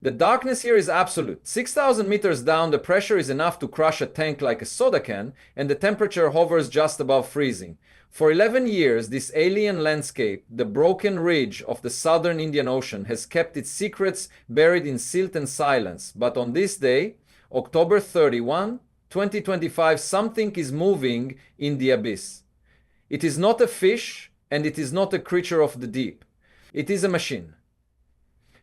The darkness here is absolute. 6,000 meters down, the pressure is enough to crush a tank like a soda can, and the temperature hovers just above freezing. For 11 years, this alien landscape, the broken ridge of the southern Indian Ocean, has kept its secrets buried in silt and silence. But on this day, October 31, 2025, something is moving in the abyss. It is not a fish, and it is not a creature of the deep. It is a machine.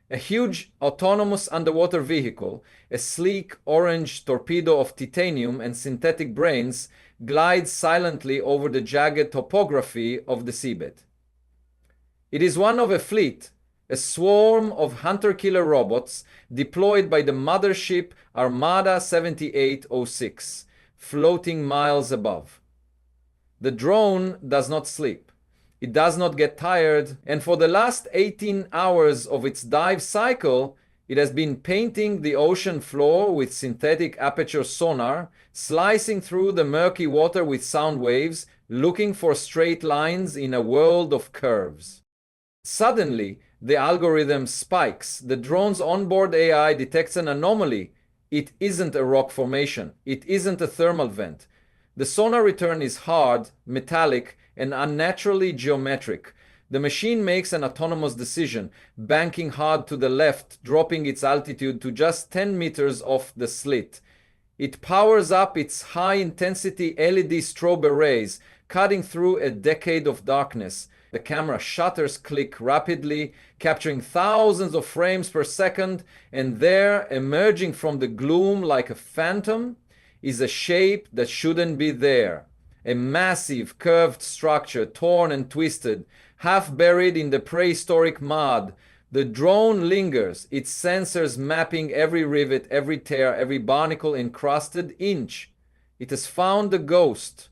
A huge autonomous underwater vehicle, a sleek orange torpedo of titanium and synthetic brains, glides silently over the jagged topography of the seabed. It is one of a fleet, a swarm of hunter-killer robots deployed by the mothership Armada 7806, floating miles above. The drone does not sleep. It does not get tired, and for the last 18 hours of its dive cycle, it has been painting the ocean floor with synthetic aperture sonar, slicing through the murky water with sound waves, looking for straight lines in a world of curves. Suddenly, the algorithm spikes. The drone's onboard AI detects an anomaly. It isn't a rock formation. It isn't a thermal vent. The sonar return is hard, metallic, and unnaturally geometric. The machine makes an autonomous decision, banking hard to the left, dropping its altitude to just 10 meters off the slit. It powers up its high-intensity LED strobe arrays, cutting through a decade of darkness. The camera shutters click rapidly, capturing thousands of frames per second, and there, emerging from the gloom like a phantom, is a shape that shouldn't be there. A massive, curved structure, torn and twisted, half buried in the prehistoric mud. The drone lingers, its sensors mapping every rivet, every tear, every barnacle-encrusted inch. It has found the ghost.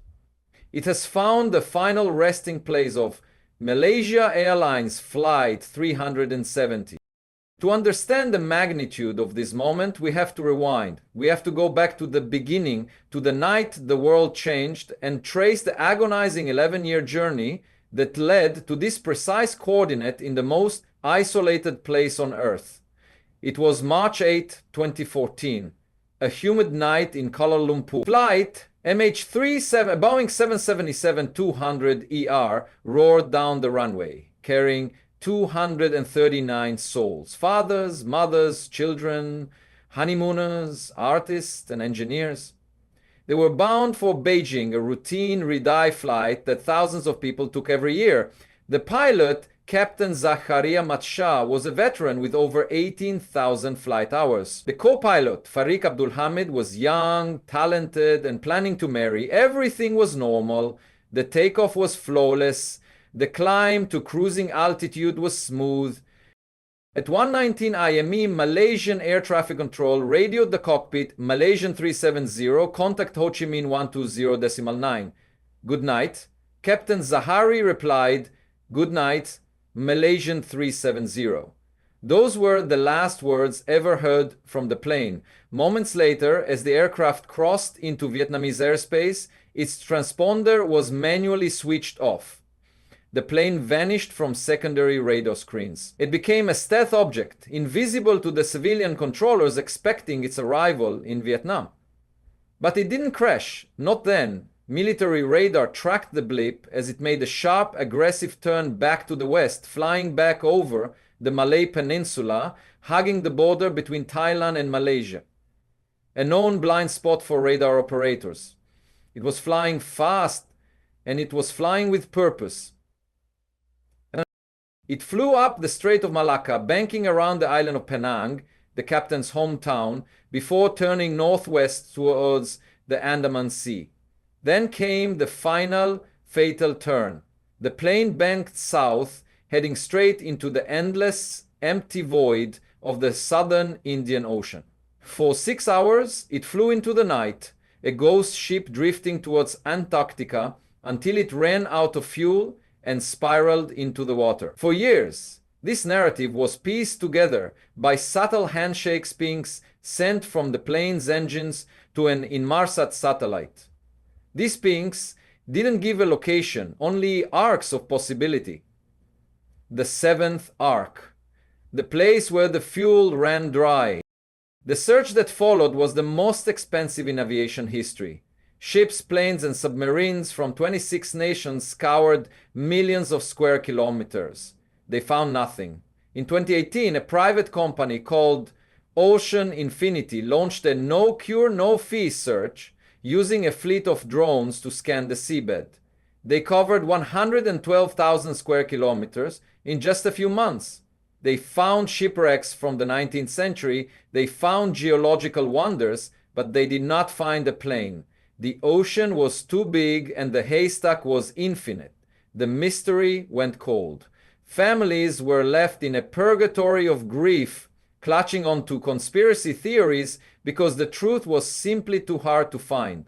It has found the final resting place of Malaysia Airlines Flight 370. To understand the magnitude of this moment, we have to rewind. We have to go back to the beginning, to the night the world changed, and trace the agonizing 11-year journey that led to this precise coordinate in the most isolated place on Earth. It was March 8, 2014, a humid night in Kuala Lumpur. Flight MH370, Boeing 777-200ER roared down the runway, carrying 239 souls, fathers, mothers, children, honeymooners, artists, and engineers. They were bound for Beijing, a routine re-dive flight that thousands of people took every year. The pilot, Captain Zakaria Matsha, was a veteran with over 18,000 flight hours. The co-pilot, Farik Abdul Hamid, was young, talented, and planning to marry. Everything was normal. The takeoff was flawless. The climb to cruising altitude was smooth. At 1:19 IME, Malaysian Air Traffic Control radioed the cockpit, Malaysian 370, contact Ho Chi Minh 120.9. Good night. Captain Zahari replied, good night, Malaysian 370. Those were the last words ever heard from the plane. Moments later, as the aircraft crossed into Vietnamese airspace, its transponder was manually switched off. The plane vanished from secondary radar screens. It became a stealth object, invisible to the civilian controllers expecting its arrival in Vietnam. But it didn't crash, not then. Military radar tracked the blip as it made a sharp, aggressive turn back to the west, flying back over the Malay Peninsula, hugging the border between Thailand and Malaysia. A known blind spot for radar operators. It was flying fast, and it was flying with purpose. It flew up the Strait of Malacca, banking around the island of Penang, the captain's hometown, before turning northwest towards the Andaman Sea. Then came the final fatal turn. The plane banked south, heading straight into the endless, empty void of the southern Indian Ocean. For 6 hours, it flew into the night, a ghost ship drifting towards Antarctica until it ran out of fuel and spiraled into the water. For years, this narrative was pieced together by subtle handshake pings sent from the plane's engines to an Inmarsat satellite. These pings didn't give a location, only arcs of possibility. The seventh arc. the place where the fuel ran dry. The search that followed was the most expensive in aviation history. Ships, planes, and submarines from 26 nations scoured millions of square kilometers. They found nothing. In 2018, a private company called Ocean Infinity launched a no-cure, no-fee search using a fleet of drones to scan the seabed. They covered 112,000 square kilometers in just a few months. They found shipwrecks from the 19th century, they found geological wonders, but they did not find a plane. The ocean was too big and the haystack was infinite. The mystery went cold. Families were left in a purgatory of grief, clutching onto conspiracy theories because the truth was simply too hard to find.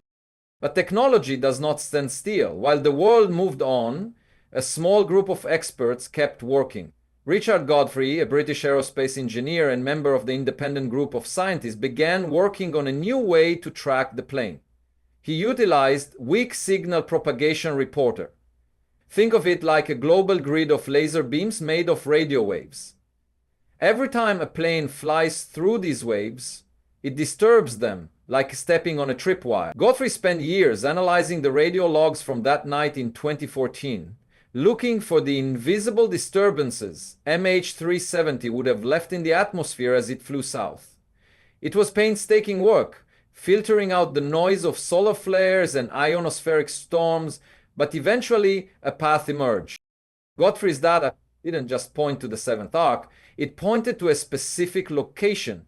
But technology does not stand still. While the world moved on, a small group of experts kept working. Richard Godfrey, a British aerospace engineer and member of the independent group of scientists, began working on a new way to track the plane. He utilized weak signal propagation reporter. Think of it like a global grid of laser beams made of radio waves. Every time a plane flies through these waves, it disturbs them, like stepping on a tripwire. Godfrey spent years analyzing the radio logs from that night in 2014, looking for the invisible disturbances MH370 would have left in the atmosphere as it flew south. It was painstaking work, filtering out the noise of solar flares and ionospheric storms, but eventually a path emerged. Godfrey's data didn't just point to the seventh arc, it pointed to a specific location.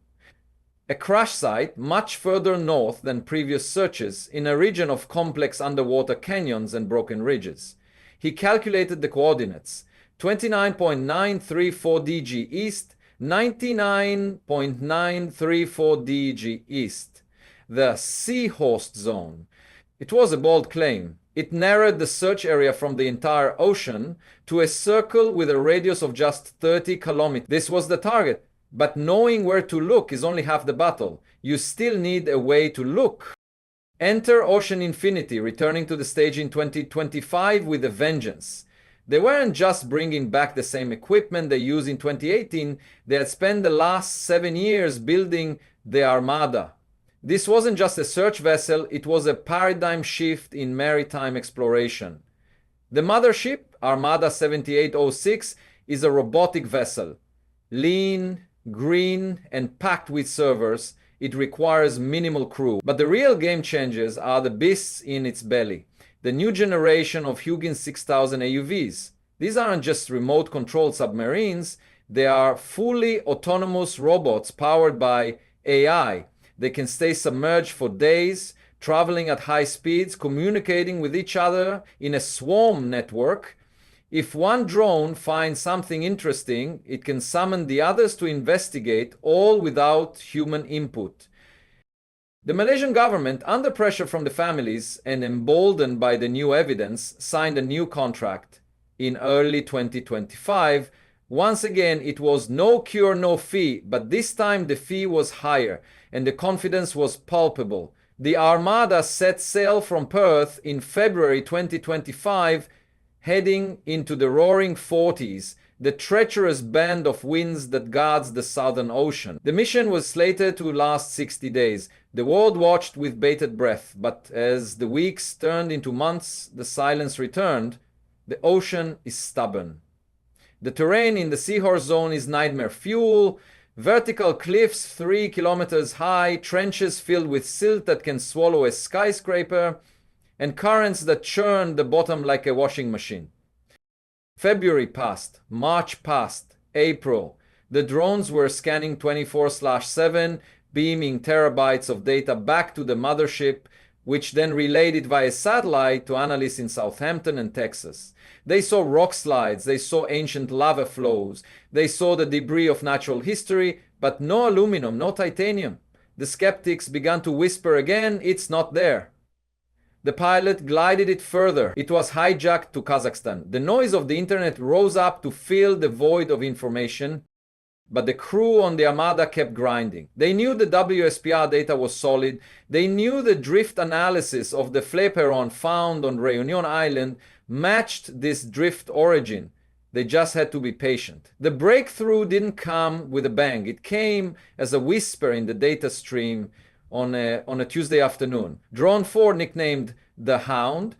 A crash site much further north than previous searches in a region of complex underwater canyons and broken ridges. He calculated the coordinates: 29.934 dg east, 99.934 dg east. The Seahorse zone. It was a bold claim. It narrowed the search area from the entire ocean to a circle with a radius of just 30 kilometers. This was the target. But knowing where to look is only half the battle. You still need a way to look. Enter Ocean Infinity, returning to the stage in 2025 with a vengeance. They weren't just bringing back the same equipment they used in 2018, they had spent the last 7 years building the Armada. This wasn't just a search vessel, it was a paradigm shift in maritime exploration. The mothership, Armada 7806, is a robotic vessel. Lean, green, and packed with servers, it requires minimal crew. But the real game changers are the beasts in its belly. The new generation of Huygens 6000 AUVs. These aren't just remote-controlled submarines, they are fully autonomous robots powered by AI. They can stay submerged for days, traveling at high speeds, communicating with each other in a swarm network. If one drone finds something interesting, it can summon the others to investigate, all without human input. The Malaysian government, under pressure from the families and emboldened by the new evidence, signed a new contract in early 2025. Once again, it was no cure, no fee, but this time the fee was higher and the confidence was palpable. The Armada set sail from Perth in February 2025, heading into the roaring 40s, the treacherous band of winds that guards the Southern Ocean. The mission was slated to last 60 days. The world watched with bated breath, but as the weeks turned into months, the silence returned. The ocean is stubborn. The terrain in the Seahorse zone is nightmare fuel. Vertical cliffs 3 kilometers high, trenches filled with silt that can swallow a skyscraper, and currents that churn the bottom like a washing machine. February passed, March passed, April. The drones were scanning 24/7, beaming terabytes of data back to the mothership, which then relayed it via satellite to analysts in Southampton and Texas. They saw rock slides, they saw ancient lava flows, they saw the debris of natural history, but no aluminum, no titanium. The skeptics began to whisper again, it's not there. The pilot glided it further. It was hijacked to Kazakhstan. The noise of the internet rose up to fill the void of information, but the crew on the Armada kept grinding. They knew the WSPR data was solid. They knew the drift analysis of the fleperon found on Reunion Island matched this drift origin. They just had to be patient. The breakthrough didn't come with a bang. It came as a whisper in the data stream on a Tuesday afternoon. Drone 4, nicknamed the Hound,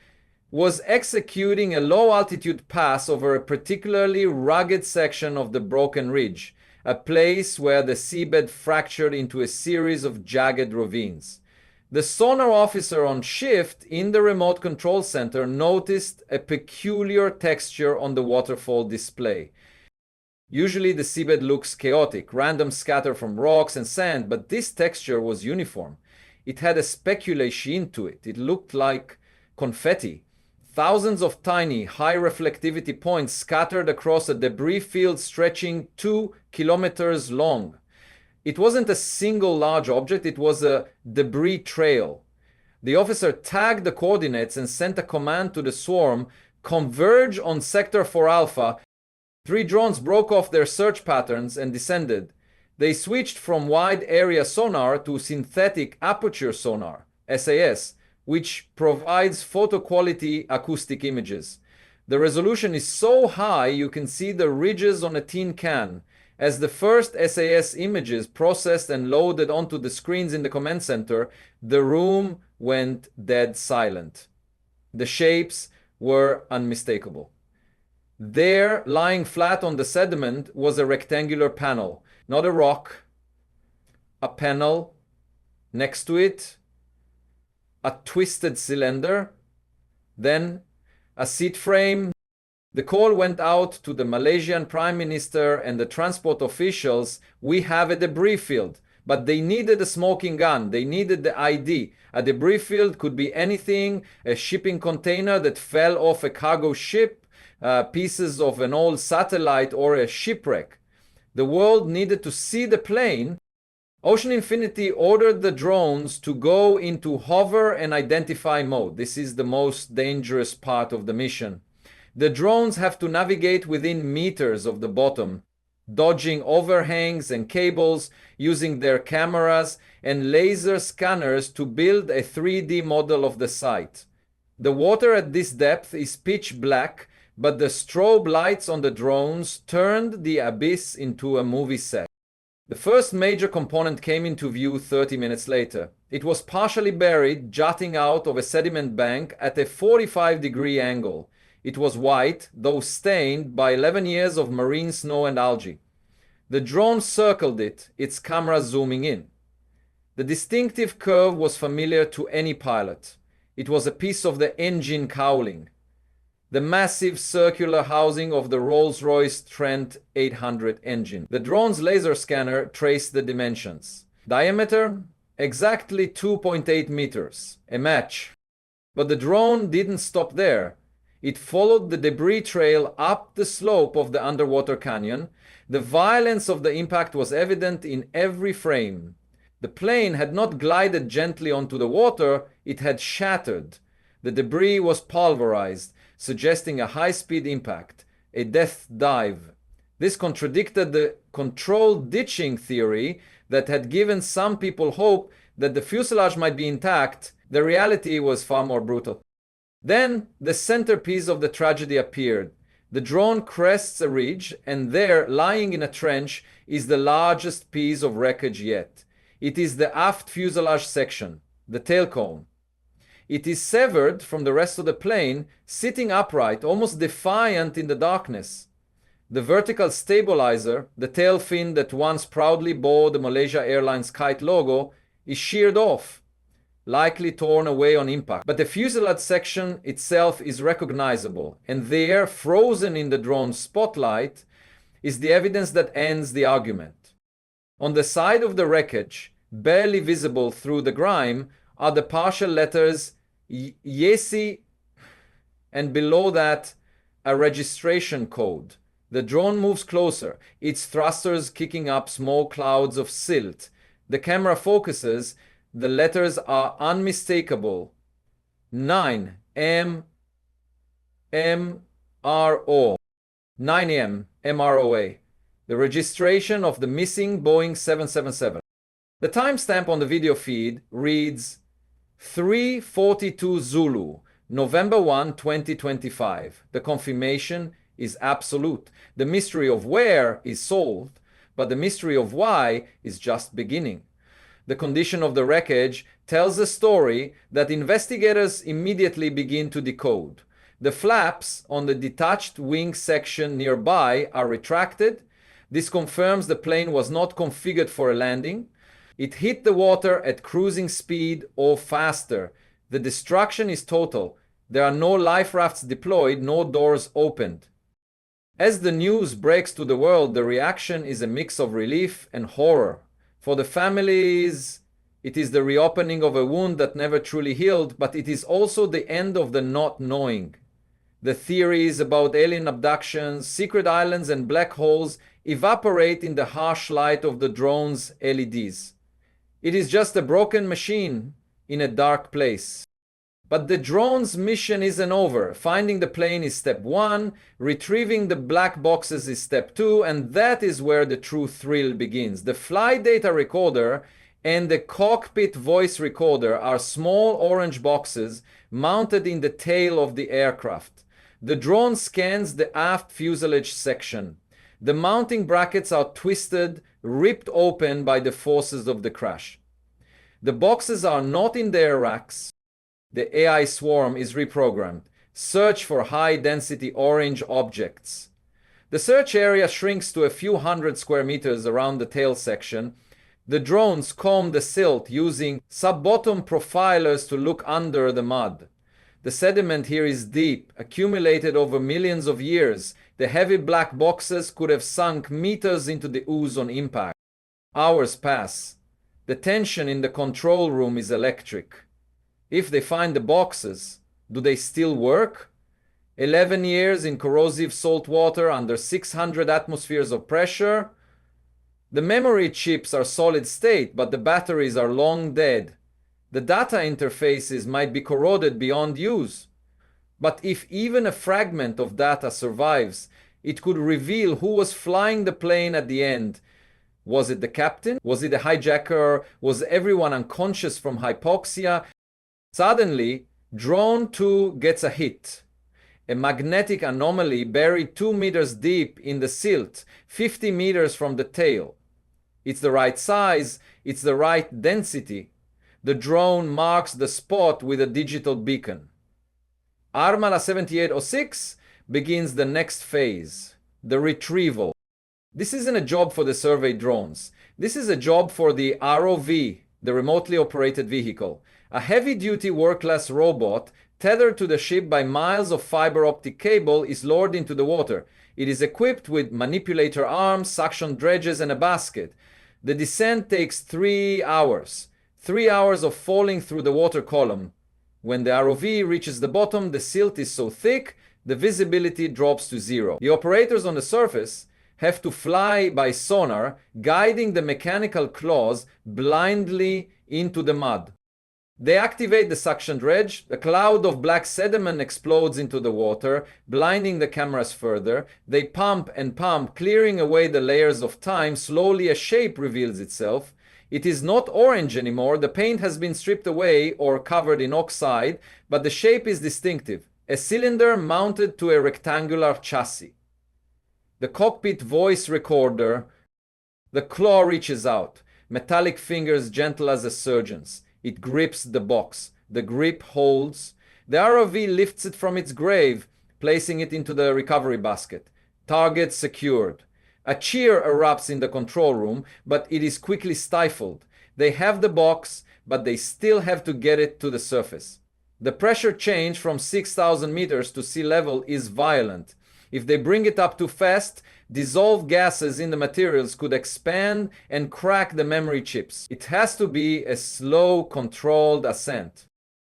was executing a low-altitude pass over a particularly rugged section of the Broken Ridge, a place where the seabed fractured into a series of jagged ravines. The sonar officer on shift in the remote control center noticed a peculiar texture on the waterfall display. Usually the seabed looks chaotic, random scatter from rocks and sand, but this texture was uniform. It had a specular sheen to it. It looked like confetti. Thousands of tiny, high reflectivity points scattered across a debris field stretching 2 kilometers long. It wasn't a single large object, it was a debris trail. The officer tagged the coordinates and sent a command to the swarm, converge on Sector 4 Alpha. 3 drones broke off their search patterns and descended. They switched from wide area sonar to synthetic aperture sonar, SAS, which provides photo quality acoustic images. The resolution is so high you can see the ridges on a tin can. As the first SAS images processed and loaded onto the screens in the command center, the room went dead silent. The shapes were unmistakable. There, lying flat on the sediment, was a rectangular panel, not a rock, a panel. Next to it, a twisted cylinder, then a seat frame. The call went out to the Malaysian Prime Minister and the transport officials. We have a debris field, but they needed a smoking gun. They needed the ID. A debris field could be anything, a shipping container that fell off a cargo ship, pieces of an old satellite, or a shipwreck. The world needed to see the plane. Ocean Infinity ordered the drones to go into hover and identify mode. This is the most dangerous part of the mission. The drones have to navigate within meters of the bottom, dodging overhangs and cables, using their cameras and laser scanners to build a 3D model of the site. The water at this depth is pitch black, but the strobe lights on the drones turned the abyss into a movie set. The first major component came into view 30 minutes later. It was partially buried, jutting out of a sediment bank at a 45-degree angle. It was white, though stained by 11 years of marine snow and algae. The drone circled it, its camera zooming in. The distinctive curve was familiar to any pilot. It was a piece of the engine cowling, the massive circular housing of the Rolls-Royce Trent 800 engine. The drone's laser scanner traced the dimensions. Diameter? Exactly 2.8 meters. A match. But the drone didn't stop there. It followed the debris trail up the slope of the underwater canyon. The violence of the impact was evident in every frame. The plane had not glided gently onto the water, it had shattered. The debris was pulverized, suggesting a high-speed impact, a death dive. This contradicted the controlled ditching theory that had given some people hope that the fuselage might be intact. The reality was far more brutal. Then the centerpiece of the tragedy appeared. The drone crests a ridge, and there, lying in a trench, is the largest piece of wreckage yet. It is the aft fuselage section, the tail cone. It is severed from the rest of the plane, sitting upright, almost defiant in the darkness. The vertical stabilizer, the tail fin that once proudly bore the Malaysia Airlines kite logo, is sheared off, likely torn away on impact. But the fuselage section itself is recognizable, and there, frozen in the drone's spotlight, is the evidence that ends the argument. On the side of the wreckage, barely visible through the grime, are the partial letters Yesi, and below that, a registration code. The drone moves closer, its thrusters kicking up small clouds of silt. The camera focuses. The letters are unmistakable. 9M MRO. 9M MROA. The registration of the missing Boeing 777. The timestamp on the video feed reads 3:42 Zulu, November 1, 2025. The confirmation is absolute. The mystery of where is solved, but the mystery of why is just beginning. The condition of the wreckage tells a story that investigators immediately begin to decode. The flaps on the detached wing section nearby are retracted. This confirms the plane was not configured for a landing. It hit the water at cruising speed or faster. The destruction is total. There are no life rafts deployed, no doors opened. As the news breaks to the world, the reaction is a mix of relief and horror. For the families, it is the reopening of a wound that never truly healed, but it is also the end of the not knowing. The theories about alien abductions, secret islands, and black holes evaporate in the harsh light of the drone's LEDs. It is just a broken machine in a dark place. But the drone's mission isn't over. Finding the plane is step one, retrieving the black boxes is step two, and that is where the true thrill begins. The flight data recorder and the cockpit voice recorder are small orange boxes mounted in the tail of the aircraft. The drone scans the aft fuselage section. The mounting brackets are twisted, ripped open by the forces of the crash. The boxes are not in their racks. The AI swarm is reprogrammed. Search for high-density orange objects. The search area shrinks to a few hundred square meters around the tail section. The drones comb the silt using sub-bottom profilers to look under the mud. The sediment here is deep, accumulated over millions of years. The heavy black boxes could have sunk meters into the ooze on impact. Hours pass. The tension in the control room is electric. If they find the boxes, do they still work? 11 years in corrosive salt water under 600 atmospheres of pressure. The memory chips are solid state, but the batteries are long dead. The data interfaces might be corroded beyond use. But if even a fragment of data survives, it could reveal who was flying the plane at the end. Was it the captain? Was it a hijacker? Was everyone unconscious from hypoxia? Suddenly, drone 2 gets a hit. A magnetic anomaly buried 2 meters deep in the silt, 50 meters from the tail. It's the right size, it's the right density. The drone marks the spot with a digital beacon. Armala 7806 begins the next phase, the retrieval. This isn't a job for the survey drones. This is a job for the ROV, the remotely operated vehicle. A heavy-duty work-class robot tethered to the ship by miles of fiber optic cable is lowered into the water. It is equipped with manipulator arms, suction dredges, and a basket. The descent takes 3 hours. 3 hours of falling through the water column. When the ROV reaches the bottom, the silt is so thick, the visibility drops to zero. The operators on the surface have to fly by sonar, guiding the mechanical claws blindly into the mud. They activate the suction dredge. A cloud of black sediment explodes into the water, blinding the cameras further. They pump and pump, clearing away the layers of time. Slowly a shape reveals itself. It is not orange anymore. The paint has been stripped away or covered in oxide, but the shape is distinctive. A cylinder mounted to a rectangular chassis. The cockpit voice recorder. The claw reaches out, metallic fingers gentle as a surgeon's. It grips the box. The grip holds. The ROV lifts it from its grave, placing it into the recovery basket. Target secured. A cheer erupts in the control room, but it is quickly stifled. They have the box, but they still have to get it to the surface. The pressure change from 6,000 meters to sea level is violent. If they bring it up too fast, dissolved gases in the materials could expand and crack the memory chips. It has to be a slow, controlled ascent.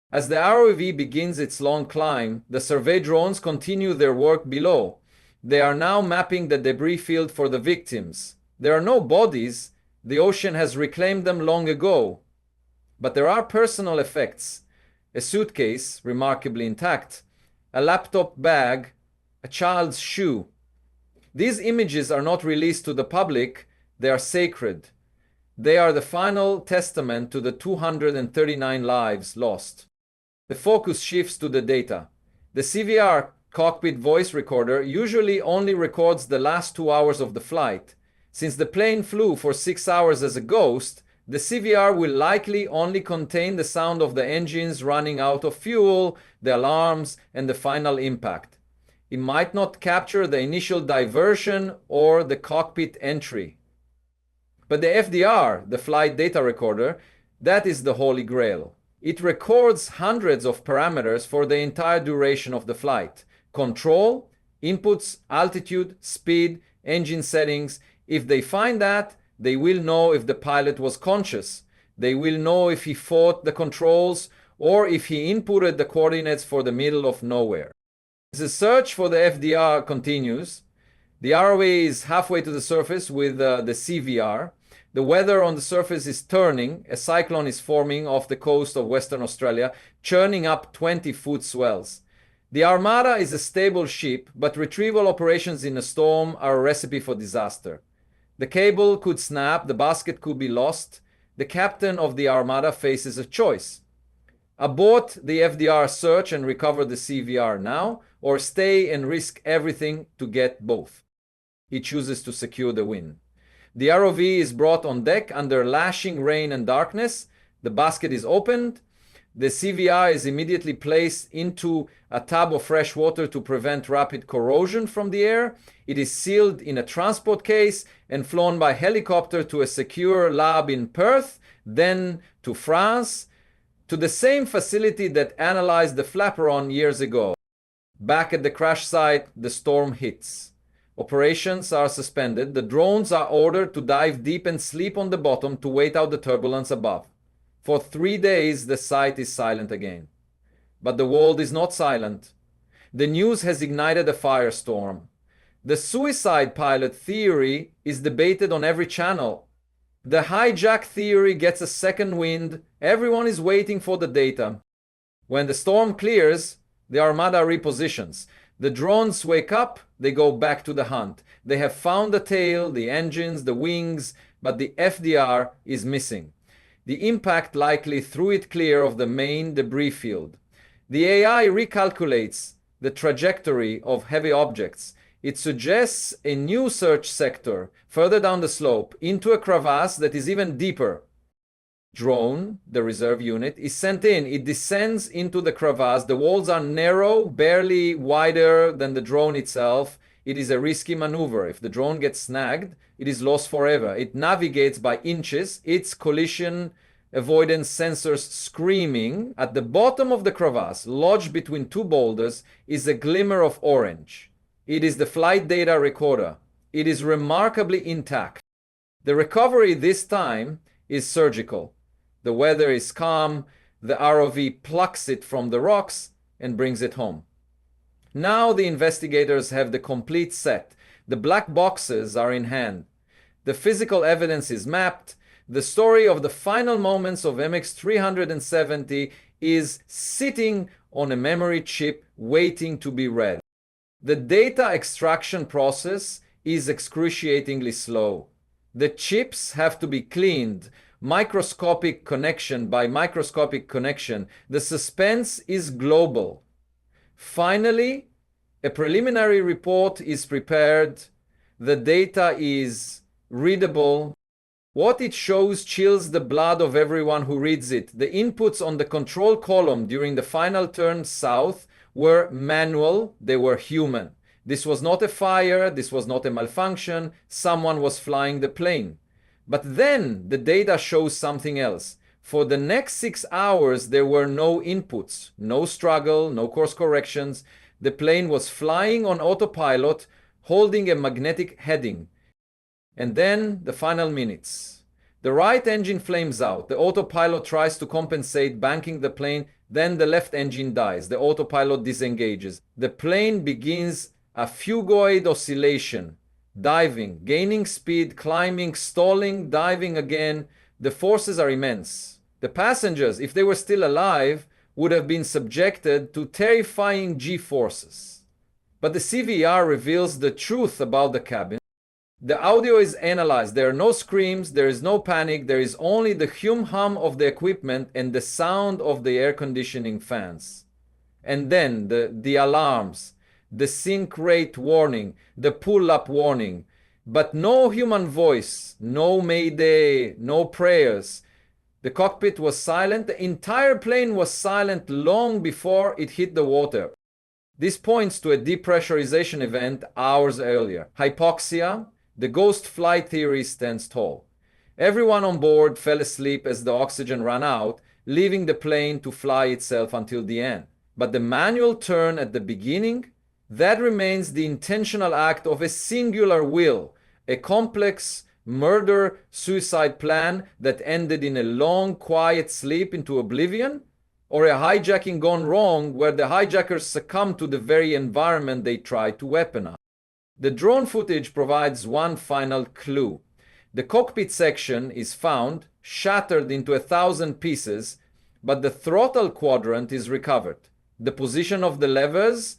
As the ROV begins its long climb, the survey drones continue their work below. They are now mapping the debris field for the victims. There are no bodies. The ocean has reclaimed them long ago. But there are personal effects. A suitcase, remarkably intact, a laptop bag, a child's shoe. These images are not released to the public, they are sacred. They are the final testament to the 239 lives lost. The focus shifts to the data. The CVR cockpit voice recorder usually only records the last 2 hours of the flight. Since the plane flew for 6 hours as a ghost, the CVR will likely only contain the sound of the engines running out of fuel, the alarms, and the final impact. It might not capture the initial diversion or the cockpit entry. But the FDR, the flight data recorder, that is the holy grail. It records hundreds of parameters for the entire duration of the flight. Control, inputs, altitude, speed, engine settings. If they find that, they will know if the pilot was conscious. They will know if he fought the controls or if he inputted the coordinates for the middle of nowhere. The search for the FDR continues. The ROV is halfway to the surface with the CVR. The weather on the surface is turning. A cyclone is forming off the coast of Western Australia, churning up 20-foot swells. The Armada is a stable ship, but retrieval operations in a storm are a recipe for disaster. The cable could snap, the basket could be lost. The captain of the Armada faces a choice. Abort the FDR search and recover the CVR now, or stay and risk everything to get both. He chooses to secure the win. The ROV is brought on deck under lashing rain and darkness. The basket is opened. The CVR is immediately placed into a tub of fresh water to prevent rapid corrosion from the air. It is sealed in a transport case and flown by helicopter to a secure lab in Perth, then to France, to the same facility that analyzed the flaperon years ago. Back at the crash site, the storm hits. Operations are suspended. The drones are ordered to dive deep and sleep on the bottom to wait out the turbulence above. For 3 days, the site is silent again. But the world is not silent. The news has ignited a firestorm. The suicide pilot theory is debated on every channel. The hijack theory gets a second wind. Everyone is waiting for the data. When the storm clears, the Armada repositions. The drones wake up, they go back to the hunt. They have found the tail, the engines, the wings, but the FDR is missing. The impact likely threw it clear of the main debris field. The AI recalculates the trajectory of heavy objects. It suggests a new search sector further down the slope into a crevasse that is even deeper. Drone, the reserve unit, is sent in. It descends into the crevasse. The walls are narrow, barely wider than the drone itself. It is a risky maneuver. If the drone gets snagged, it is lost forever. It navigates by inches, its collision avoidance sensors screaming. At the bottom of the crevasse, lodged between two boulders, is a glimmer of orange. It is the flight data recorder. It is remarkably intact. The recovery this time is surgical. The weather is calm. The ROV plucks it from the rocks and brings it home. Now the investigators have the complete set. The black boxes are in hand. The physical evidence is mapped. The story of the final moments of MH370 is sitting on a memory chip waiting to be read. The data extraction process is excruciatingly slow. The chips have to be cleaned, microscopic connection by microscopic connection. The suspense is global. Finally, a preliminary report is prepared. The data is readable. What it shows chills the blood of everyone who reads it. The inputs on the control column during the final turn south were manual, they were human. This was not a fire, this was not a malfunction, someone was flying the plane. But then the data shows something else. For the next 6 hours, there were no inputs, no struggle, no course corrections. The plane was flying on autopilot, holding a magnetic heading. And then the final minutes. The right engine flames out. The autopilot tries to compensate, banking the plane. Then the left engine dies. The autopilot disengages. The plane begins a phugoid oscillation. Diving, gaining speed, climbing, stalling, diving again. The forces are immense. The passengers, if they were still alive, would have been subjected to terrifying G-forces. But the CVR reveals the truth about the cabin. The audio is analyzed. There are no screams, there is no panic, there is only the hum of the equipment and the sound of the air conditioning fans. And then the alarms. the sink rate warning, the pull-up warning, but no human voice, no mayday, no prayers. The cockpit was silent. The entire plane was silent long before it hit the water. This points to a depressurization event hours earlier. Hypoxia, the ghost flight theory stands tall. Everyone on board fell asleep as the oxygen ran out, leaving the plane to fly itself until the end. But the manual turn at the beginning, that remains the intentional act of a singular will, a complex murder-suicide plan that ended in a long, quiet sleep into oblivion, or a hijacking gone wrong where the hijackers succumbed to the very environment they tried to weaponize. The drone footage provides one final clue. The cockpit section is found, shattered into 1,000 pieces, but the throttle quadrant is recovered. The position of the levers,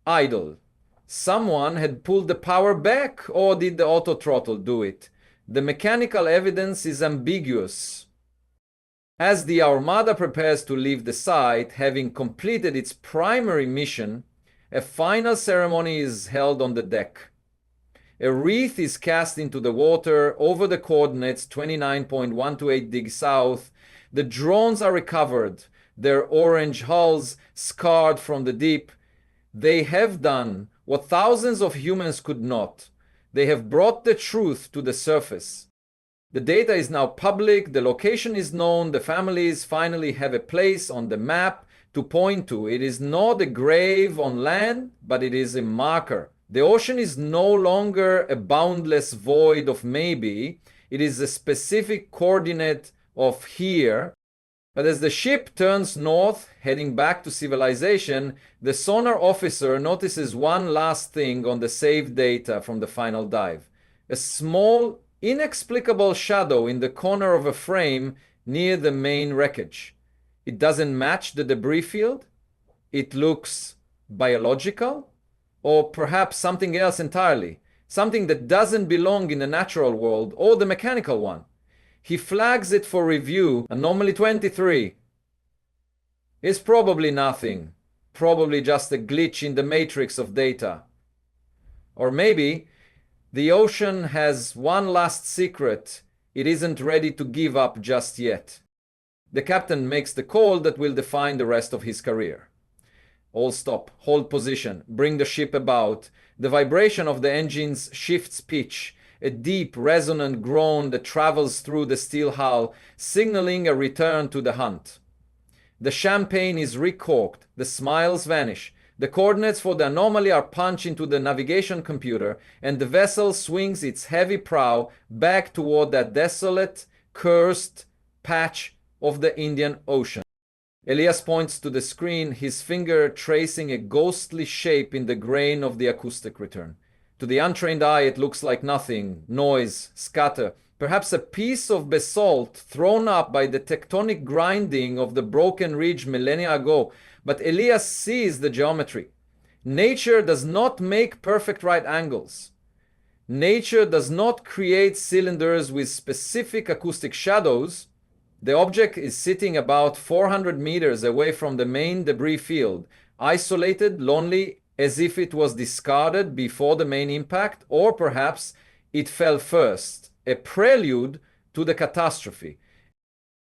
idle. Someone had pulled the power back, or did the auto throttle do it? The mechanical evidence is ambiguous. As the Armada prepares to leave the site, having completed its primary mission, a final ceremony is held on the deck. A wreath is cast into the water over the coordinates 29.128 dig south. The drones are recovered, their orange hulls scarred from the deep. They have done what thousands of humans could not. They have brought the truth to the surface. The data is now public, the location is known, the families finally have a place on the map to point to. It is not a grave on land, but it is a marker. The ocean is no longer a boundless void of maybe, it is a specific coordinate of here. But as the ship turns north, heading back to civilization, the sonar officer notices one last thing on the saved data from the final dive. A small, inexplicable shadow in the corner of a frame near the main wreckage. It doesn't match the debris field. It looks biological, or perhaps something else entirely, something that doesn't belong in the natural world or the mechanical one. He flags it for review, anomaly 23. It's probably nothing, probably just a glitch in the matrix of data. Or maybe the ocean has one last secret it isn't ready to give up just yet. The captain makes the call that will define the rest of his career. All stop, hold position, bring the ship about. The vibration of the engines shifts pitch, a deep, resonant groan that travels through the steel hull, signaling a return to the hunt. The champagne is recorked, the smiles vanish. The coordinates for the anomaly are punched into the navigation computer, and the vessel swings its heavy prow back toward that desolate, cursed patch of the Indian Ocean. Elias points to the screen, his finger tracing a ghostly shape in the grain of the acoustic return. To the untrained eye, it looks like nothing, noise, scatter, perhaps a piece of basalt thrown up by the tectonic grinding of the broken ridge millennia ago. But Elias sees the geometry. Nature does not make perfect right angles. Nature does not create cylinders with specific acoustic shadows. The object is sitting about 400 meters away from the main debris field, isolated, lonely, as if it was discarded before the main impact, or perhaps it fell first, a prelude to the catastrophe.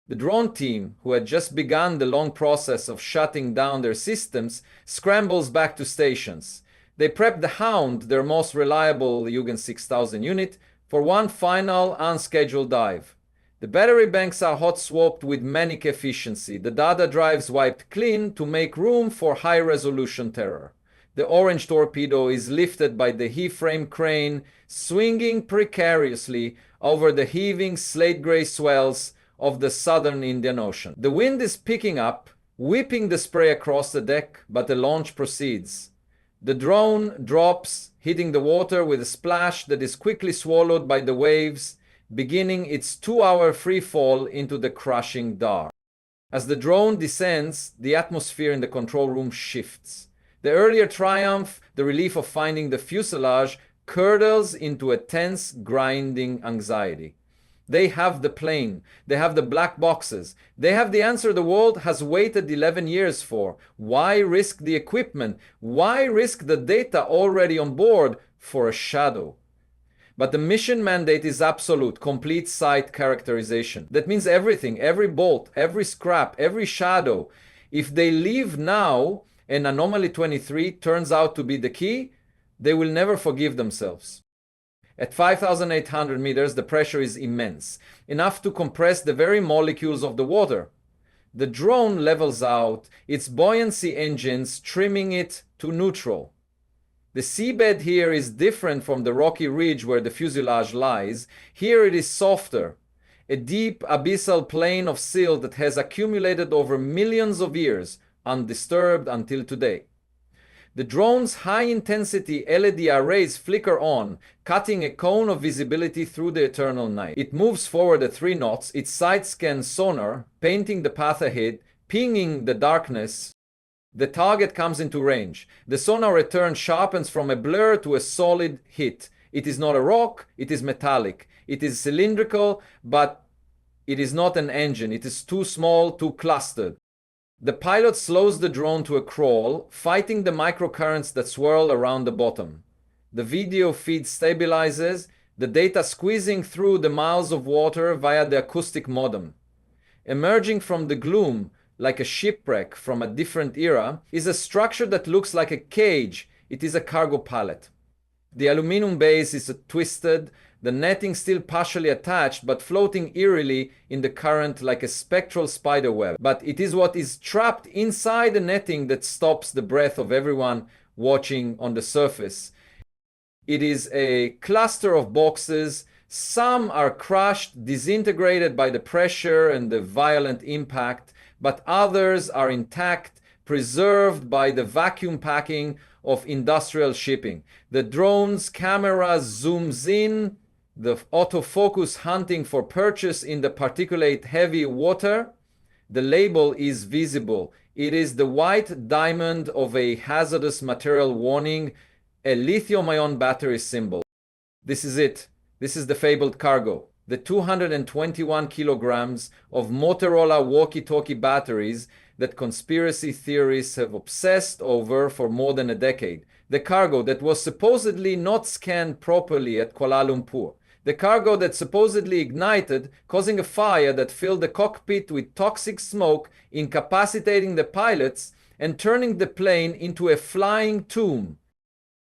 The drone team, who had just begun the long process of shutting down their systems, scrambles back to stations. They prep the Hound, their most reliable Hugin 6000 unit, for one final unscheduled dive. The battery banks are hot swapped with manic efficiency, the data drives wiped clean to make room for high-resolution terror. The orange torpedo is lifted by the he-frame crane, swinging precariously over the heaving slate-gray swells of the southern Indian Ocean. The wind is picking up, whipping the spray across the deck, but the launch proceeds. The drone drops, hitting the water with a splash that is quickly swallowed by the waves, beginning its 2-hour free fall into the crushing dark. As the drone descends, the atmosphere in the control room shifts. The earlier triumph, the relief of finding the fuselage, curdles into a tense, grinding anxiety. They have the plane. They have the black boxes. They have the answer the world has waited 11 years for. Why risk the equipment? Why risk the data already on board for a shadow? But the mission mandate is absolute, complete site characterization. That means everything, every bolt, every scrap, every shadow. If they leave now and anomaly 23 turns out to be the key, they will never forgive themselves. At 5,800 meters, the pressure is immense, enough to compress the very molecules of the water. The drone levels out, its buoyancy engines trimming it to neutral. The seabed here is different from the rocky ridge where the fuselage lies. Here it is softer, a deep abyssal plain of silt that has accumulated over millions of years, undisturbed until today. The drone's high-intensity LED arrays flicker on, cutting a cone of visibility through the eternal night. It moves forward at 3 knots, its side scans sonar, painting the path ahead, pinging the darkness. The target comes into range. The sonar return sharpens from a blur to a solid hit. It is not a rock, it is metallic. It is cylindrical, but it is not an engine. It is too small, too clustered. The pilot slows the drone to a crawl, fighting the microcurrents that swirl around the bottom. The video feed stabilizes, the data squeezing through the miles of water via the acoustic modem. Emerging from the gloom, like a shipwreck from a different era, is a structure that looks like a cage. It is a cargo pallet. The aluminum base is twisted, the netting still partially attached but floating eerily in the current like a spectral spider web. But it is what is trapped inside the netting that stops the breath of everyone watching on the surface. It is a cluster of boxes. Some are crushed, disintegrated by the pressure and the violent impact, but others are intact, preserved by the vacuum packing of industrial shipping. The drone's camera zooms in, the autofocus hunting for purchase in the particulate heavy water. The label is visible. It is the white diamond of a hazardous material warning, a lithium-ion battery symbol. This is it. This is the fabled cargo. The 221 kilograms of Motorola walkie-talkie batteries that conspiracy theorists have obsessed over for more than a decade. The cargo that was supposedly not scanned properly at Kuala Lumpur. The cargo that supposedly ignited, causing a fire that filled the cockpit with toxic smoke, incapacitating the pilots and turning the plane into a flying tomb.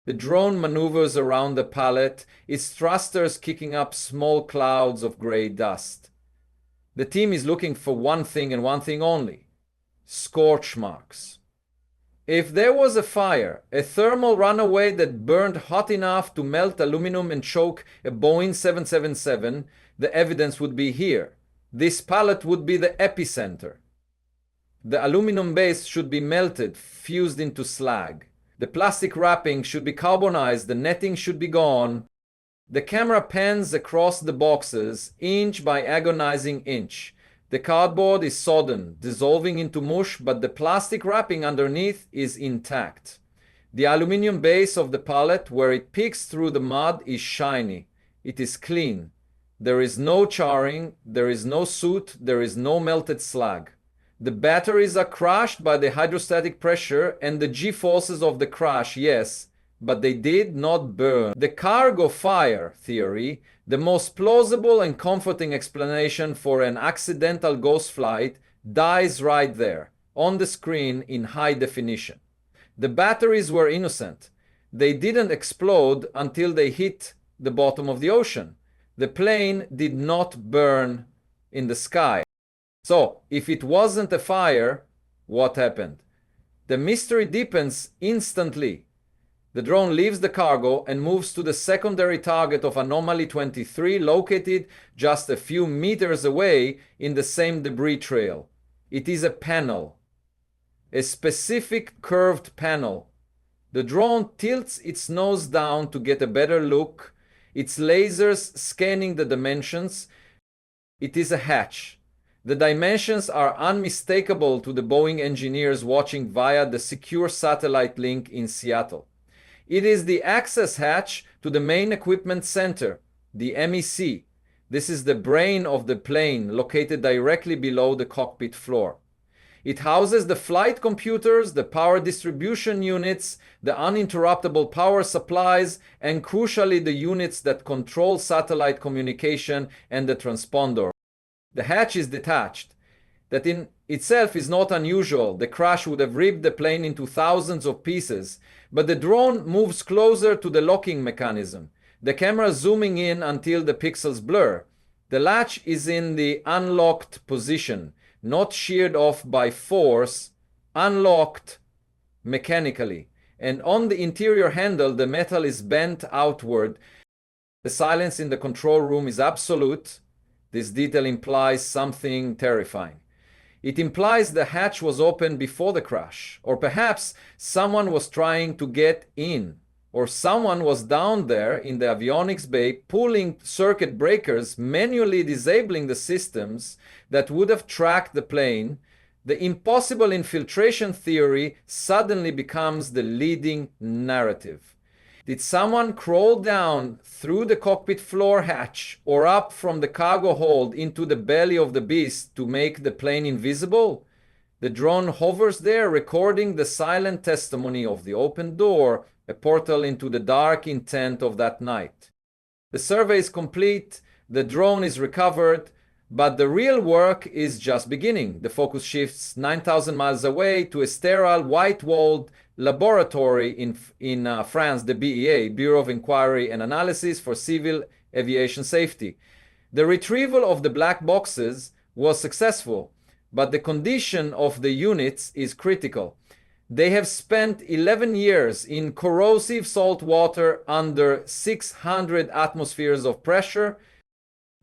The drone maneuvers around the pallet, its thrusters kicking up small clouds of gray dust. The team is looking for one thing and one thing only: scorch marks. If there was a fire, a thermal runaway that burned hot enough to melt aluminum and choke a Boeing 777, the evidence would be here. This pallet would be the epicenter. The aluminum base should be melted, fused into slag. The plastic wrapping should be carbonized, the netting should be gone. The camera pans across the boxes, inch by agonizing inch. The cardboard is sodden, dissolving into mush, but the plastic wrapping underneath is intact. The aluminum base of the pallet, where it peeks through the mud, is shiny. It is clean. There is no charring, there is no soot, there is no melted slag. The batteries are crushed by the hydrostatic pressure and the G-forces of the crash, yes, but they did not burn. The cargo fire theory, the most plausible and comforting explanation for an accidental ghost flight, dies right there, on the screen in high definition. The batteries were innocent. They didn't explode until they hit the bottom of the ocean. The plane did not burn in the sky. So, if it wasn't a fire, what happened? The mystery deepens instantly. The drone leaves the cargo and moves to the secondary target of Anomaly 23, located just a few meters away in the same debris trail. It is a panel, a specific curved panel. The drone tilts its nose down to get a better look, its lasers scanning the dimensions. It is a hatch. The dimensions are unmistakable to the Boeing engineers watching via the secure satellite link in Seattle. It is the access hatch to the main equipment center, the MEC. This is the brain of the plane located directly below the cockpit floor. It houses the flight computers, the power distribution units, the uninterruptible power supplies, and crucially the units that control satellite communication and the transponder. The hatch is detached. That in itself is not unusual. The crash would have ripped the plane into thousands of pieces, but the drone moves closer to the locking mechanism, the camera zooming in until the pixels blur. The latch is in the unlocked position, not sheared off by force, unlocked mechanically. And on the interior handle, the metal is bent outward. The silence in the control room is absolute. This detail implies something terrifying. It implies the hatch was open before the crash, or perhaps someone was trying to get in, or someone was down there in the avionics bay pulling circuit breakers, manually disabling the systems that would have tracked the plane. The impossible infiltration theory suddenly becomes the leading narrative. Did someone crawl down through the cockpit floor hatch or up from the cargo hold into the belly of the beast to make the plane invisible? The drone hovers there, recording the silent testimony of the open door, a portal into the dark intent of that night. The survey is complete, the drone is recovered, but the real work is just beginning. The focus shifts 9,000 miles away to a sterile, white-walled laboratory in France, the BEA, Bureau of Inquiry and Analysis for Civil Aviation Safety. The retrieval of the black boxes was successful, but the condition of the units is critical. They have spent 11 years in corrosive salt water under 600 atmospheres of pressure.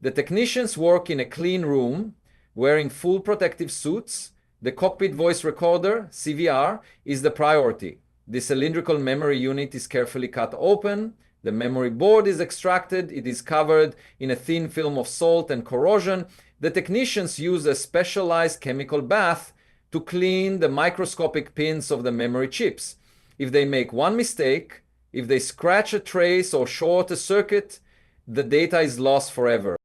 The technicians work in a clean room, wearing full protective suits. The cockpit voice recorder, CVR, is the priority. The cylindrical memory unit is carefully cut open. The memory board is extracted. It is covered in a thin film of salt and corrosion. The technicians use a specialized chemical bath to clean the microscopic pins of the memory chips. If they make one mistake, if they scratch a trace or short a circuit, the data is lost forever.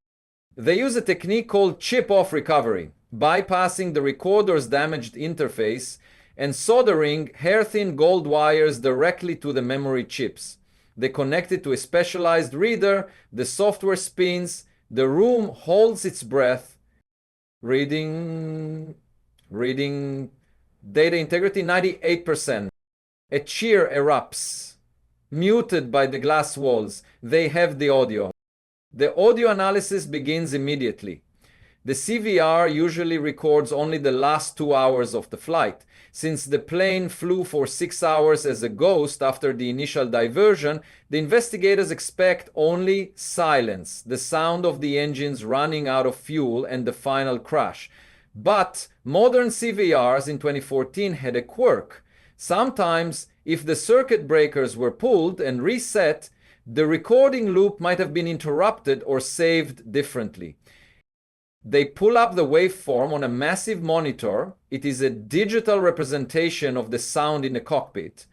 They use a technique called chip-off recovery, bypassing the recorder's damaged interface and soldering hair-thin gold wires directly to the memory chips. They connect it to a specialized reader, the software spins, the room holds its breath, reading data integrity 98%. A cheer erupts, muted by the glass walls. They have the audio. The audio analysis begins immediately. The CVR usually records only the last 2 hours of the flight. Since the plane flew for 6 hours as a ghost after the initial diversion, the investigators expect only silence, the sound of the engines running out of fuel and the final crash. But modern CVRs in 2014 had a quirk. Sometimes, if the circuit breakers were pulled and reset, the recording loop might have been interrupted or saved differently. They pull up the waveform on a massive monitor. It is a digital representation of the sound in the cockpit.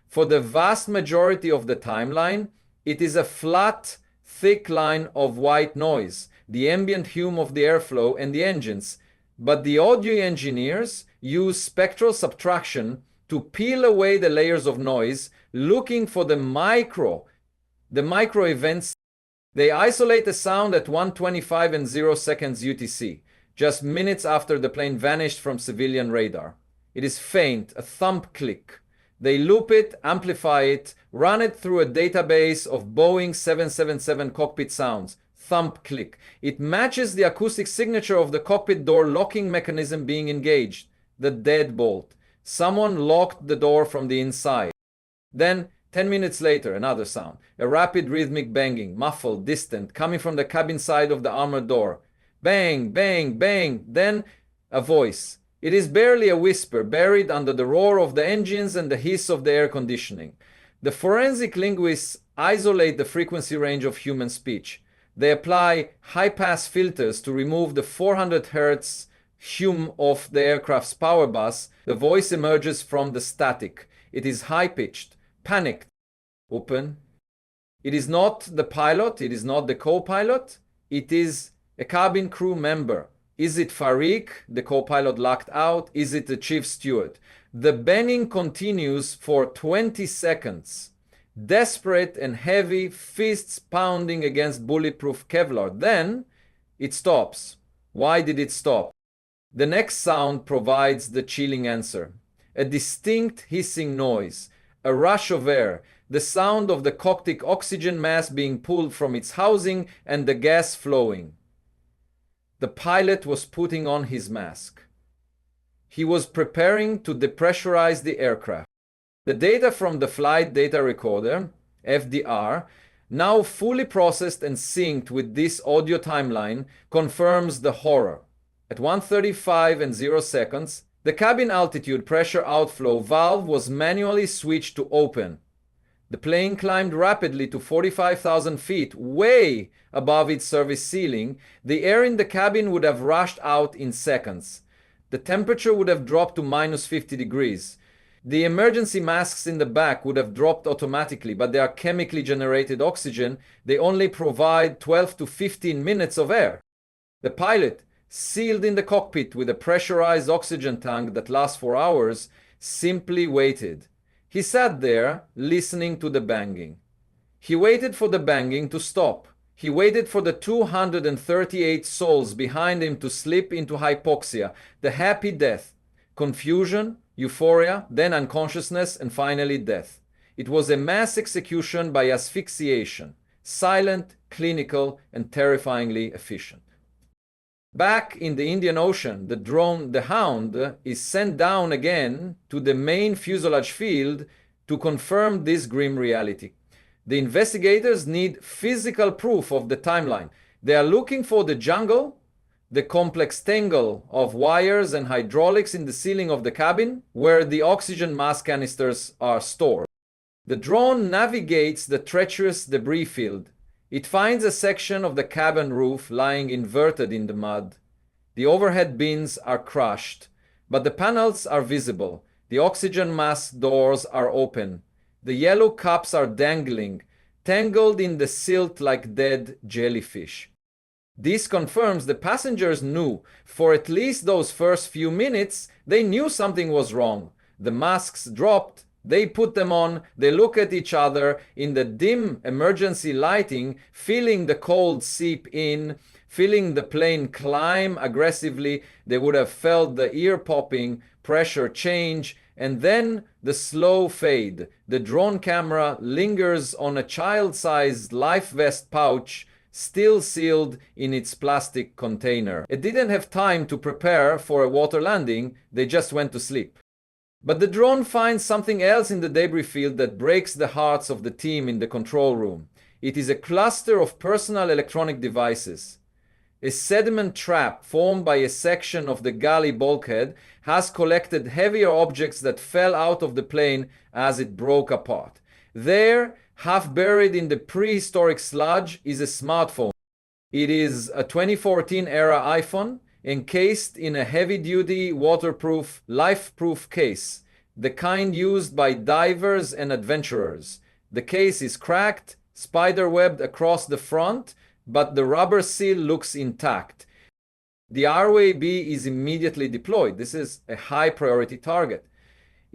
For the vast majority of the timeline, it is a flat, thick line of white noise, the ambient hum of the airflow and the engines. But the audio engineers use spectral subtraction to peel away the layers of noise, looking for the micro events. They isolate the sound at 1:25 and 0 seconds UTC, just minutes after the plane vanished from civilian radar. It is faint, a thump click. They loop it, amplify it, run it through a database of Boeing 777 cockpit sounds. Thump click. It matches the acoustic signature of the cockpit door locking mechanism being engaged. The deadbolt. Someone locked the door from the inside. Then 10 minutes later, another sound. A rapid rhythmic banging, muffled, distant, coming from the cabin side of the armored door. Bang, bang, bang. Then a voice. It is barely a whisper, buried under the roar of the engines and the hiss of the air conditioning. The forensic linguists isolate the frequency range of human speech. They apply high-pass filters to remove the 400 Hz hum of the aircraft's power bus. The voice emerges from the static. It is high-pitched, panicked. Open. It is not the pilot, it is not the co-pilot, it is a cabin crew member. Is it Farik, the co-pilot locked out? Is it the chief steward? The banging continues for 20 seconds. Desperate and heavy, fists pounding against bulletproof Kevlar. Then it stops. Why did it stop? The next sound provides the chilling answer. A distinct hissing noise, a rush of air, the sound of the cockpit oxygen mask being pulled from its housing and the gas flowing. The pilot was putting on his mask. He was preparing to depressurize the aircraft. The data from the flight data recorder, FDR, now fully processed and synced with this audio timeline, confirms the horror. At 1:35 and 0 seconds, the cabin altitude pressure outflow valve was manually switched to open. The plane climbed rapidly to 45,000 feet, way above its service ceiling. The air in the cabin would have rushed out in seconds. The temperature would have dropped to minus 50 degrees. The emergency masks in the back would have dropped automatically, but they are chemically generated oxygen. They only provide 12 to 15 minutes of air. The pilot, sealed in the cockpit with a pressurized oxygen tank that lasts for hours, simply waited. He sat there, listening to the banging. He waited for the banging to stop. He waited for the 238 souls behind him to slip into hypoxia, the happy death, confusion, euphoria, then unconsciousness, and finally death. It was a mass execution by asphyxiation, silent, clinical, and terrifyingly efficient. Back in the Indian Ocean, the drone, the Hound, is sent down again to the main fuselage field to confirm this grim reality. The investigators need physical proof of the timeline. They are looking for the jungle, the complex tangle of wires and hydraulics in the ceiling of the cabin, where the oxygen mask canisters are stored. The drone navigates the treacherous debris field. It finds a section of the cabin roof lying inverted in the mud. The overhead bins are crushed, but the panels are visible. The oxygen mask doors are open. The yellow cups are dangling, tangled in the silt like dead jellyfish. This confirms the passengers knew. For at least those first few minutes, they knew something was wrong. The masks dropped. They put them on, they look at each other in the dim emergency lighting, feeling the cold seep in, feeling the plane climb aggressively. They would have felt the ear popping, pressure change, and then the slow fade. The drone camera lingers on a child-sized life vest pouch, still sealed in its plastic container. It didn't have time to prepare for a water landing, they just went to sleep. But the drone finds something else in the debris field that breaks the hearts of the team in the control room. It is a cluster of personal electronic devices. A sediment trap formed by a section of the galley bulkhead has collected heavier objects that fell out of the plane as it broke apart. There, half buried in the prehistoric sludge, is a smartphone. It is a 2014-era iPhone, encased in a heavy-duty, waterproof, life-proof case, the kind used by divers and adventurers. The case is cracked, spider-webbed across the front, but the rubber seal looks intact. The ROAB is immediately deployed. This is a high-priority target.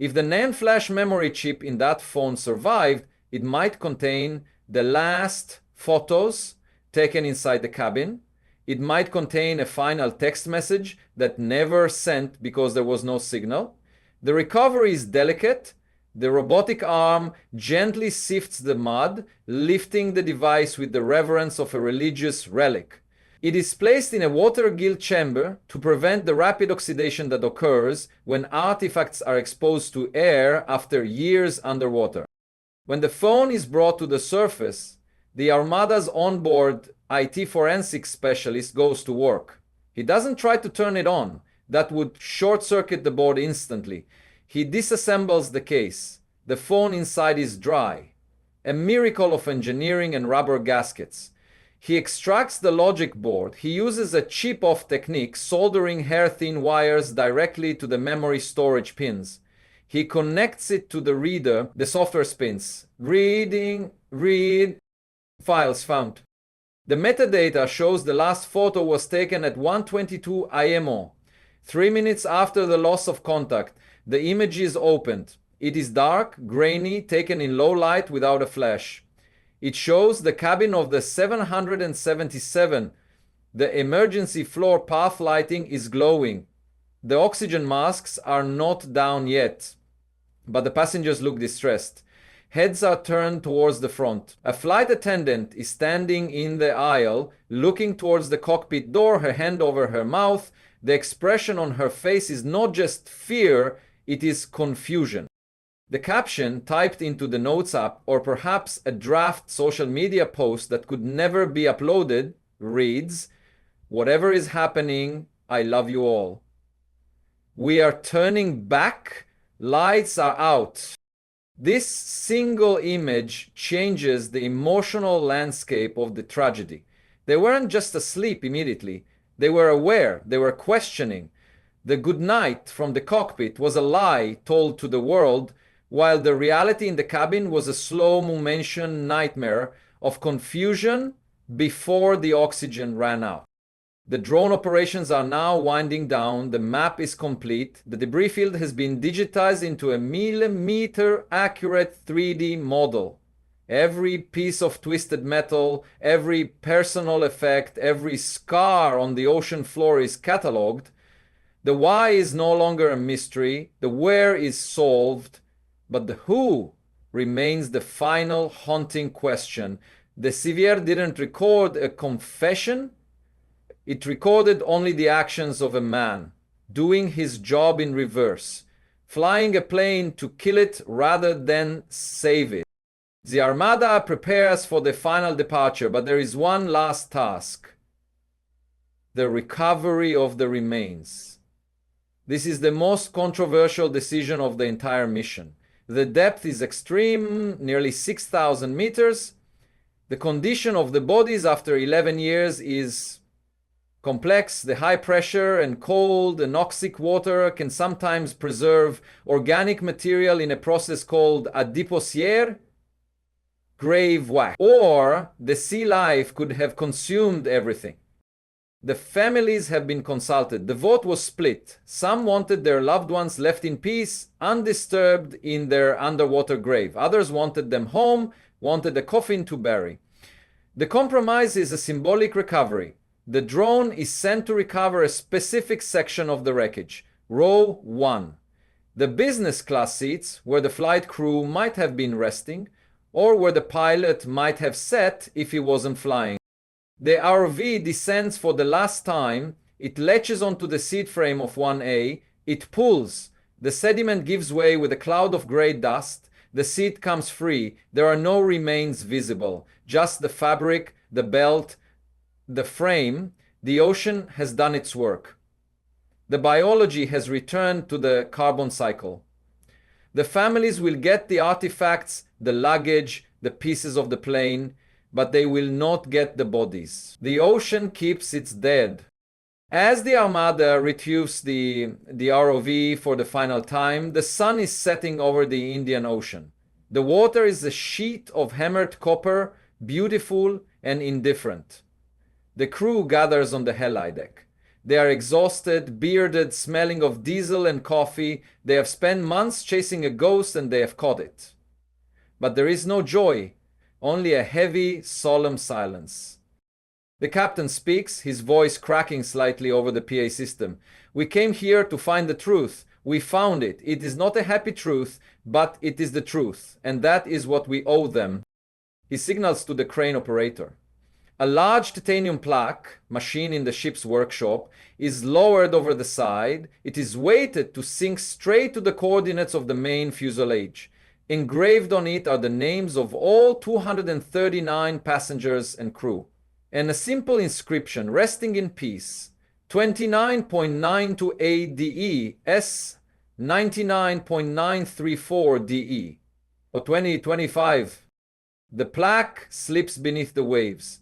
If the NAND flash memory chip in that phone survived, it might contain the last photos taken inside the cabin. It might contain a final text message that never sent because there was no signal. The recovery is delicate. The robotic arm gently sifts the mud, lifting the device with the reverence of a religious relic. It is placed in a water-gill chamber to prevent the rapid oxidation that occurs when artifacts are exposed to air after years underwater. When the phone is brought to the surface, the Armada's onboard IT forensics specialist goes to work. He doesn't try to turn it on. That would short-circuit the board instantly. He disassembles the case. The phone inside is dry. A miracle of engineering and rubber gaskets. He extracts the logic board. He uses a chip-off technique, soldering hair-thin wires directly to the memory storage pins. He connects it to the reader. The software spins. Read, files found. The metadata shows the last photo was taken at 1:22 IMO. 3 minutes after the loss of contact, the image is opened. It is dark, grainy, taken in low light without a flash. It shows the cabin of the 777. The emergency floor path lighting is glowing. The oxygen masks are not down yet, but the passengers look distressed. Heads are turned towards the front. A flight attendant is standing in the aisle, looking towards the cockpit door, her hand over her mouth. The expression on her face is not just fear, it is confusion. The caption, typed into the Notes app, or perhaps a draft social media post that could never be uploaded, reads, "Whatever is happening, I love you all. We are turning back. Lights are out." This single image changes the emotional landscape of the tragedy. They weren't just asleep immediately. They were aware. They were questioning. The good night from the cockpit was a lie told to the world, while the reality in the cabin was a slow-motion nightmare of confusion before the oxygen ran out. The drone operations are now winding down. The map is complete. The debris field has been digitized into a millimeter-accurate 3D model. Every piece of twisted metal, every personal effect, every scar on the ocean floor is cataloged. The why is no longer a mystery. The where is solved. But the who remains the final haunting question. The Civière didn't record a confession. It recorded only the actions of a man, doing his job in reverse, flying a plane to kill it rather than save it. The Armada prepares for the final departure, but there is one last task: the recovery of the remains. This is the most controversial decision of the entire mission. The depth is extreme, nearly 6,000 meters. The condition of the bodies after 11 years is complex. The high pressure and cold and anoxic water can sometimes preserve organic material in a process called adipociere, grave wax, or the sea life could have consumed everything. The families have been consulted. The vote was split. Some wanted their loved ones left in peace, undisturbed in their underwater grave. Others wanted them home, wanted a coffin to bury. The compromise is a symbolic recovery. The drone is sent to recover a specific section of the wreckage, row 1. The business class seats, where the flight crew might have been resting, or where the pilot might have sat if he wasn't flying. The RV descends for the last time. It latches onto the seat frame of 1A. It pulls. The sediment gives way with a cloud of gray dust. The seat comes free. There are no remains visible, just the fabric, the belt, the frame. The ocean has done its work. The biology has returned to the carbon cycle. The families will get the artifacts, the luggage, the pieces of the plane, but they will not get the bodies. The ocean keeps its dead. As the Armada retrieves the ROV for the final time, the sun is setting over the Indian Ocean. The water is a sheet of hammered copper, beautiful and indifferent. The crew gathers on the heli deck. They are exhausted, bearded, smelling of diesel and coffee. They have spent months chasing a ghost and they have caught it. But there is no joy, only a heavy, solemn silence. The captain speaks, his voice cracking slightly over the PA system. "We came here to find the truth. We found it. It is not a happy truth, but it is the truth, and that is what we owe them." He signals to the crane operator. A large titanium plaque, machine in the ship's workshop, is lowered over the side. It is weighted to sink straight to the coordinates of the main fuselage. Engraved on it are the names of all 239 passengers and crew, and a simple inscription: "Resting in peace, 29.928 DE, S 99.934 DE, or 2025. The plaque slips beneath the waves.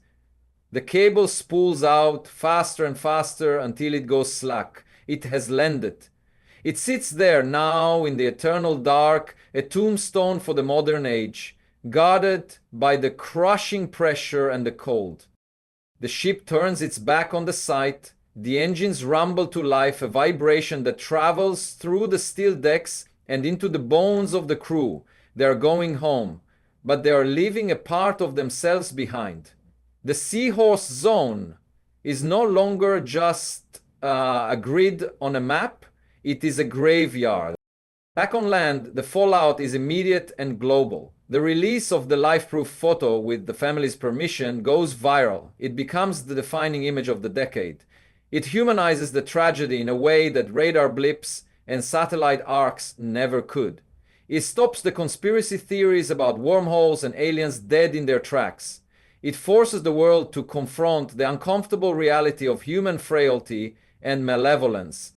The cable spools out faster and faster until it goes slack. It has landed. It sits there now in the eternal dark, a tombstone for the modern age, guarded by the crushing pressure and the cold. The ship turns its back on the sight. The engines rumble to life, a vibration that travels through the steel decks and into the bones of the crew. They are going home, but they are leaving a part of themselves behind. The Seahorse Zone is no longer just a grid on a map, it is a graveyard. Back on land, the fallout is immediate and global. The release of the life-proof photo with the family's permission goes viral. It becomes the defining image of the decade. It humanizes the tragedy in a way that radar blips and satellite arcs never could. It stops the conspiracy theories about wormholes and aliens dead in their tracks. It forces the world to confront the uncomfortable reality of human frailty and malevolence.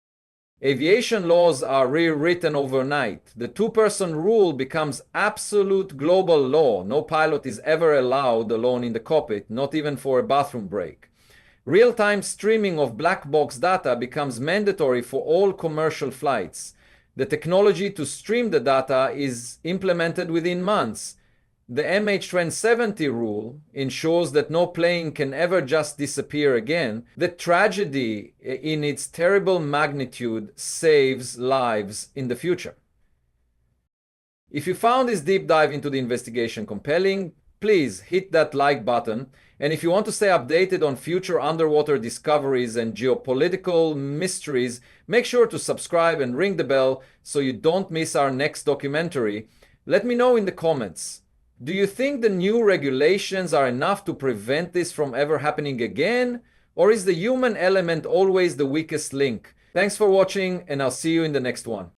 Aviation laws are rewritten overnight. The two-person rule becomes absolute global law. No pilot is ever allowed alone in the cockpit, not even for a bathroom break. Real-time streaming of black box data becomes mandatory for all commercial flights. The technology to stream the data is implemented within months. The MH370 rule ensures that no plane can ever just disappear again. The tragedy in its terrible magnitude saves lives in the future. If you found this deep dive into the investigation compelling, please hit that like button. And if you want to stay updated on future underwater discoveries and geopolitical mysteries, make sure to subscribe and ring the bell so you don't miss our next documentary. Let me know in the comments. Do you think the new regulations are enough to prevent this from ever happening again? Or is the human element always the weakest link? Thanks for watching, and I'll see you in the next one.